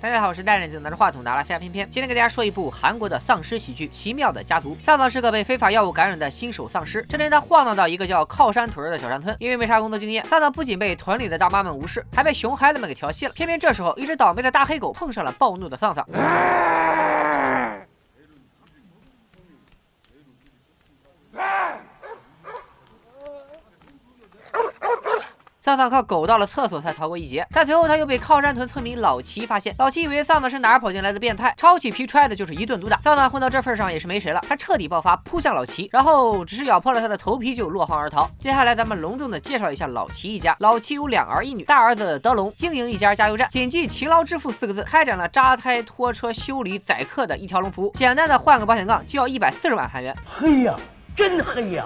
大家好，我是戴眼镜拿着话筒的阿拉斯加偏偏。今天给大家说一部韩国的丧尸喜剧《奇妙的家族》。丧丧是个被非法药物感染的新手丧尸。这天他晃荡到一个叫靠山屯的小山村，因为没啥工作经验，丧丧不仅被屯里的大妈们无视，还被熊孩子们给调戏了。偏偏这时候，一只倒霉的大黑狗碰上了暴怒的丧丧。丧丧靠狗到了厕所才逃过一劫，但随后他又被靠山屯村民老齐发现。老齐以为丧丧是哪儿跑进来的变态，抄起皮揣的就是一顿毒打。丧丧混到这份上也是没谁了，他彻底爆发，扑向老齐，然后只是咬破了他的头皮就落荒而逃。接下来咱们隆重的介绍一下老齐一家。老齐有2儿1女，大儿子德龙经营一家加油站，谨记勤劳致富4个字，开展了扎胎、拖车、修理、载客的一条龙服务。简单的换个保险杠就要140万韩元，黑呀，真黑呀！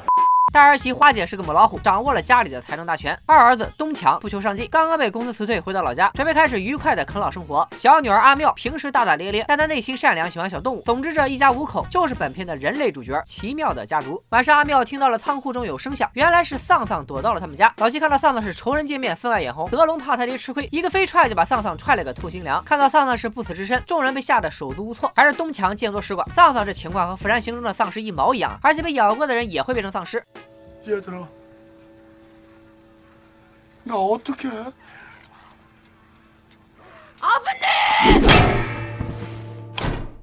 大儿媳花姐是个母老虎，掌握了家里的财政大权。二儿子东强不求上进，刚刚被公司辞退，回到老家，准备开始愉快的啃老生活。小女儿阿妙平时大大咧咧，但她内心善良，喜欢小动物。总之，这一家5口就是本片的人类主角——奇妙的家族。晚上，阿妙听到了仓库中有声响，原来是丧丧躲到了他们家。老七看到丧丧是仇人见面，分外眼红。德龙怕他爹吃亏，一个飞踹就把丧丧踹了个透心凉。看到丧丧是不死之身，众人被吓得手足无措。还是东强见多识广，丧丧这情况和《釜山行》中的丧尸一毛一样，而且被咬过的人也会变成丧尸。얘들아, 나 어떻게 해?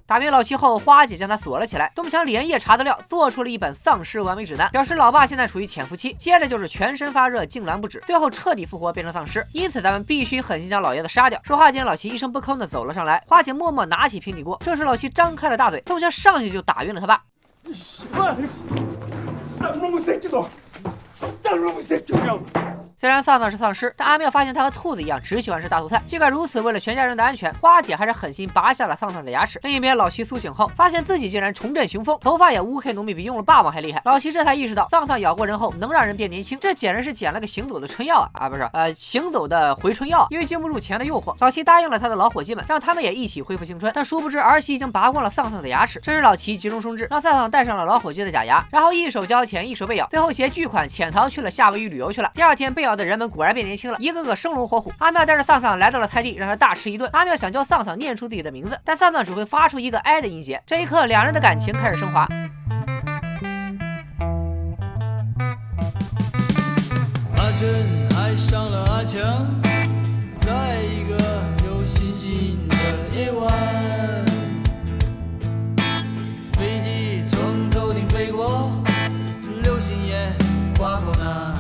打晕老七后，花姐将他锁了起来。东强连夜查资料，做出了一本丧尸完美指南，表示老爸现在处于潜伏期，接着就是全身发热、痉挛不止，最后彻底复活变成丧尸。因此咱们必须狠心将老爷子杀掉。说话间，老七一声不吭的走了上来，花姐默默拿起平底锅。这时老七张开了大嘴，东强上去就打晕了他爸。虽然丧丧是丧尸，但阿妙发现他和兔子一样，只喜欢吃大头菜。尽管如此，为了全家人的安全，花姐还是狠心拔下了丧丧的牙齿。另一边，老齐苏醒后，发现自己竟然重振雄风，头发也乌黑浓密，比用了霸王还厉害。老齐这才意识到，丧丧咬过人后能让人变年轻，这简直是捡了个行走的春药啊！不是，行走的回春药。因为经不住钱的诱惑，老齐答应了他的老伙计们，让他们也一起恢复青春。但殊不知，儿媳已经拔光了丧丧的牙齿。这时，老齐急中生智，让丧丧戴上了老伙计的假牙，然后一手交钱，一手被咬，最后携巨款潜逃去了夏威夷旅游去了。第二天，被咬的人们果然变年轻了，一个个生龙活虎。阿妙带着丧丧来到了菜地，让他大吃一顿。阿妙想教丧丧念出自己的名字，但丧丧只会发出一个哀的音节。这一刻，两人的感情开始升华。阿珍爱上了阿强，在一个有星星的夜晚，飞机从头顶飞过，流星也划过那。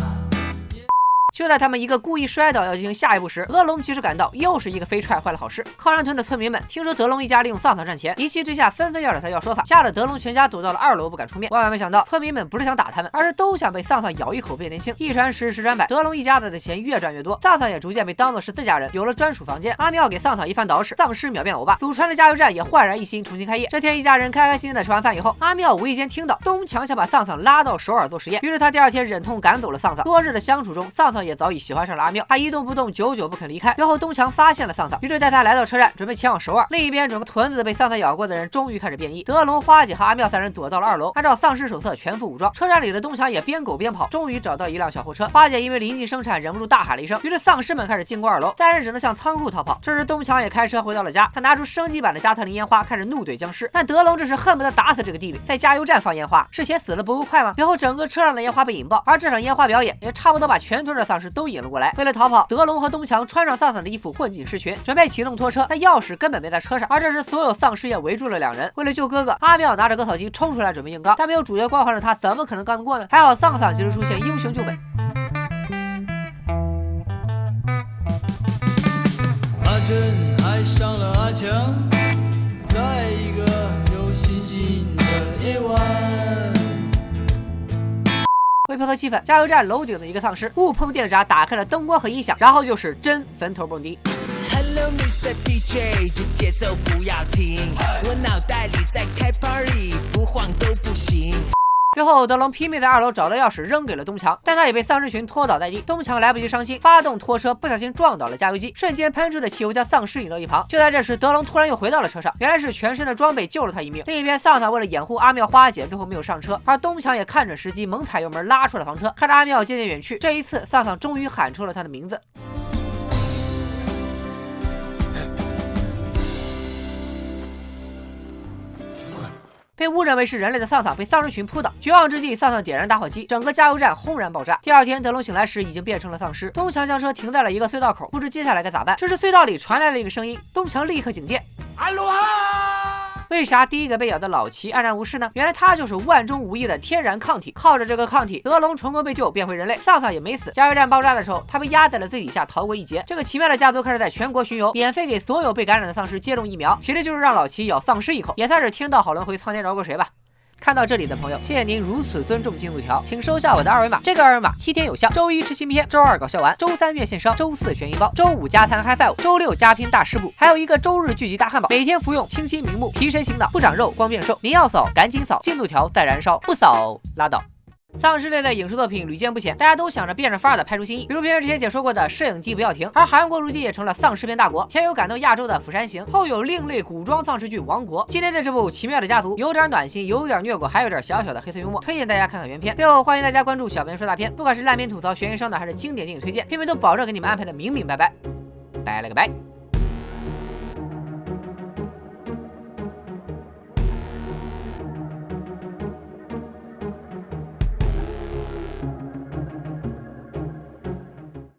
就在他们一个故意摔倒要进行下一步时，德龙及时赶到，又是一个飞踹坏了好事。靠山屯的村民们听说德龙一家利用丧丧赚钱，一气之下纷纷要找他要说法，吓得德龙全家躲到了2楼不敢出面。万万没想到，村民们不是想打他们，而是都想被丧丧咬一口变年轻。一传十，十传百，德龙一家子的钱越赚越多，丧丧也逐渐被当作是自家人，有了专属房间。阿妙给丧丧一番捯饬，丧尸秒变欧巴。祖传的加油站也焕然一新，重新开业。这天一家人开开心心的吃完饭以后，阿妙无意间听到东强想把丧丧拉到首尔做实验，于是他第2天忍痛赶走了丧丧。多日的相处中，丧丧也早已喜欢上了阿妙，他一动不动，久久不肯离开。最后东强发现了丧丧，于是带他来到车站，准备前往首尔。另一边，整个屯子被丧丧咬过的人终于开始变异。德龙、花姐和阿妙3人躲到了2楼，按照丧尸手册全副武装。车站里的东强也边狗边跑，终于找到一辆小货车。花姐因为临近生产，忍不住大喊了一声，于是丧尸们开始进攻2楼，3人只能向仓库逃跑。这时东强也开车回到了家，他拿出升级版的加特林烟花，开始怒怼僵尸。但德龙这时恨不得打死这个弟弟，在加油站放烟花，是嫌死了不够快吗？随后整个车上的烟花被引爆，而这场烟花表演也差不多把全屯的丧尸都引了过来。为了逃跑，德龙和东强穿上丧丧的衣服，混进尸群，准备启动拖车，但钥匙根本没在车上。而这时，所有丧尸也围住了2人。为了救哥哥，阿妙拿着割草机冲出来准备硬刚，但没有主角光环的他，怎么可能刚得过呢？还好丧丧及时出现，英雄救本。阿珍爱上了阿强，在一个有星星的夜晚。为配合气氛，加油站楼顶的一个丧尸误碰电闸，打开了灯光和音响，然后就是真坟头蹦迪。Hello Mr. DJ， 这节奏不要停，我脑袋里在开 party， 不晃都不行。最后，德龙拼命在2楼找到钥匙，扔给了东强，但他也被丧尸群拖倒在地。东强来不及伤心，发动拖车，不小心撞倒了加油机，瞬间喷出的汽油将丧尸引到一旁。就在这时，德龙突然又回到了车上，原来是全身的装备救了他一命。另一边，丧丧为了掩护阿妙、花姐，最后没有上车，而东强也看准时机，猛踩油门拉出了房车。看着阿妙渐渐远去，这一次，丧丧终于喊出了他的名字。被误认为是人类的丧丧被丧尸群扑倒，绝望之际，丧丧点燃打火机，整个加油站轰然爆炸。第二天，德龙醒来时已经变成了丧尸。东强将车停在了一个隧道口，不知接下来该咋办。这时隧道里传来了一个声音，东强立刻警戒。阿罗哈！为啥第一个被咬的老齐安然无事呢？原来他就是万中无一的天然抗体，靠着这个抗体，德龙成功被救，变回人类，丧丧也没死。加油站爆炸的时候，他被压在了最底下，逃过一劫。这个奇妙的家族开始在全国巡游，免费给所有被感染的丧尸接种疫苗，其实就是让老齐咬丧尸一口，也算是天道好轮回，苍天饶过谁吧。看到这里的朋友，谢谢您如此尊重进度条，请收下我的二维码。这个二维码7天有效，周一吃新片，周二搞笑完，周三月现烧，周四悬疑包，周五加餐 High Five， 周六加拼大师部，还有一个周日聚集大汉堡，每天服用清新明目，提神醒脑，不长肉，光变瘦。您要扫赶紧扫，进度条在燃烧，不扫拉倒。丧尸类的影视作品屡见不鲜，大家都想着变着法儿的拍出新意，比如片之前解说过的摄影机不要停，而韩国如今也成了丧尸片大国，前有感动亚洲的《釜山行》，后有另类古装丧尸剧《王国》，今天的这部《奇妙的家族》有点暖心，有点虐过，还有点小小的黑色幽默，推荐大家看看原片。最后欢迎大家关注小编说大片，不管是烂片吐槽、悬疑伤的，还是经典电影推荐，片片都保证给你们安排的明明白白。拜了个拜。